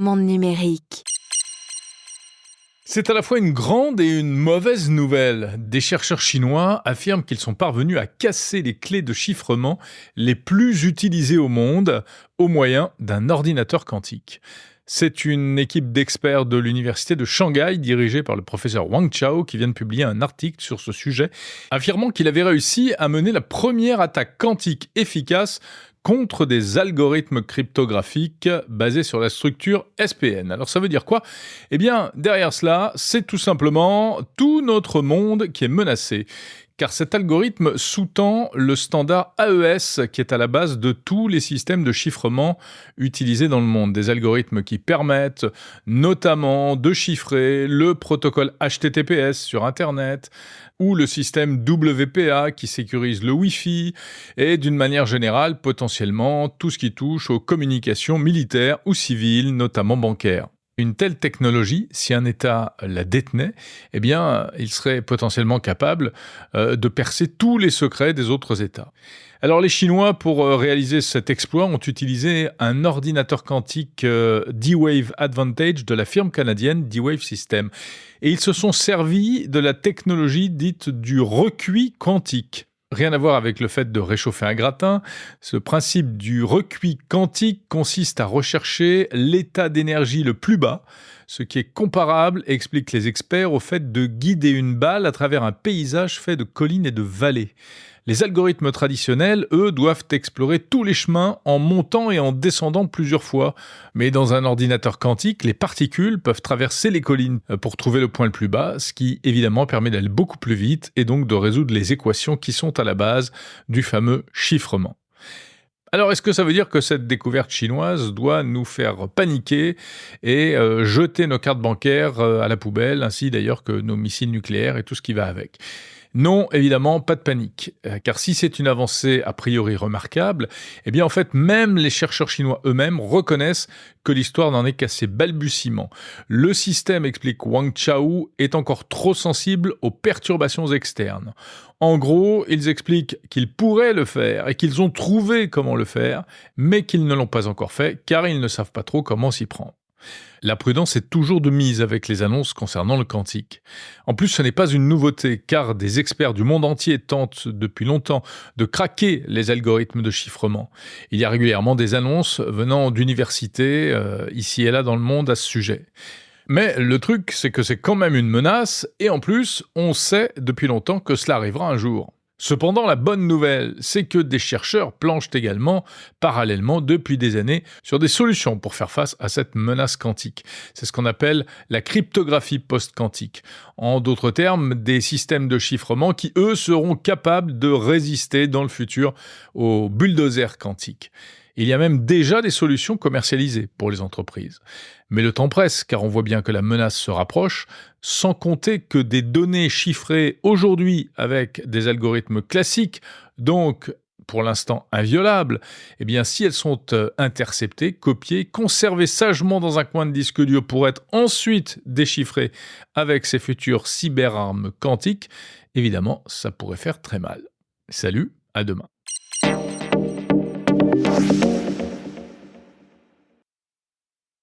Monde numérique. C'est à la fois une grande et une mauvaise nouvelle. Des chercheurs chinois affirment qu'ils sont parvenus à casser les clés de chiffrement les plus utilisées au monde au moyen d'un ordinateur quantique. C'est une équipe d'experts de l'université de Shanghai, dirigée par le professeur Wang Chao, qui vient de publier un article sur ce sujet, affirmant qu'il avait réussi à mener la première attaque quantique efficace contre des algorithmes cryptographiques basés sur la structure SPN. Alors ça veut dire quoi ? Eh bien, derrière cela, c'est tout simplement tout notre monde qui est menacé. Car cet algorithme sous-tend le standard AES qui est à la base de tous les systèmes de chiffrement utilisés dans le monde. Des algorithmes qui permettent notamment de chiffrer le protocole HTTPS sur Internet ou le système WPA qui sécurise le Wi-Fi et d'une manière générale potentiellement tout ce qui touche aux communications militaires ou civiles, notamment bancaires. Une telle technologie, si un État la détenait, eh bien, il serait potentiellement capable de percer tous les secrets des autres États. Alors les Chinois, pour réaliser cet exploit, ont utilisé un ordinateur quantique D-Wave Advantage de la firme canadienne D-Wave Systems. Et ils se sont servis de la technologie dite du recuit quantique. Rien à voir avec le fait de réchauffer un gratin. Ce principe du recuit quantique consiste à rechercher l'état d'énergie le plus bas, ce qui est comparable, expliquent les experts, au fait de guider une balle à travers un paysage fait de collines et de vallées. Les algorithmes traditionnels, eux, doivent explorer tous les chemins en montant et en descendant plusieurs fois. Mais dans un ordinateur quantique, les particules peuvent traverser les collines pour trouver le point le plus bas, ce qui évidemment permet d'aller beaucoup plus vite et donc de résoudre les équations qui sont à la base du fameux chiffrement. Alors, est-ce que ça veut dire que cette découverte chinoise doit nous faire paniquer et jeter nos cartes bancaires à la poubelle, ainsi d'ailleurs que nos missiles nucléaires et tout ce qui va avec ? Non, évidemment, pas de panique. Car si c'est une avancée a priori remarquable, eh bien en fait, même les chercheurs chinois eux-mêmes reconnaissent que l'histoire n'en est qu'à ses balbutiements. Le système, explique Wang Chao, est encore trop sensible aux perturbations externes. En gros, ils expliquent qu'ils pourraient le faire et qu'ils ont trouvé comment le faire, mais qu'ils ne l'ont pas encore fait car ils ne savent pas trop comment s'y prendre. La prudence est toujours de mise avec les annonces concernant le quantique. En plus, ce n'est pas une nouveauté, car des experts du monde entier tentent depuis longtemps de craquer les algorithmes de chiffrement. Il y a régulièrement des annonces venant d'universités, ici et là dans le monde, à ce sujet. Mais le truc, c'est que c'est quand même une menace, et en plus, on sait depuis longtemps que cela arrivera un jour. Cependant, la bonne nouvelle, c'est que des chercheurs planchent également, parallèlement, depuis des années, sur des solutions pour faire face à cette menace quantique. C'est ce qu'on appelle la cryptographie post-quantique. En d'autres termes, des systèmes de chiffrement qui, eux, seront capables de résister dans le futur aux bulldozers quantiques. Il y a même déjà des solutions commercialisées pour les entreprises. Mais le temps presse, car on voit bien que la menace se rapproche, sans compter que des données chiffrées aujourd'hui avec des algorithmes classiques, donc pour l'instant inviolables, eh bien si elles sont interceptées, copiées, conservées sagement dans un coin de disque dur pour être ensuite déchiffrées avec ces futures cyberarmes quantiques, évidemment, ça pourrait faire très mal. Salut, à demain.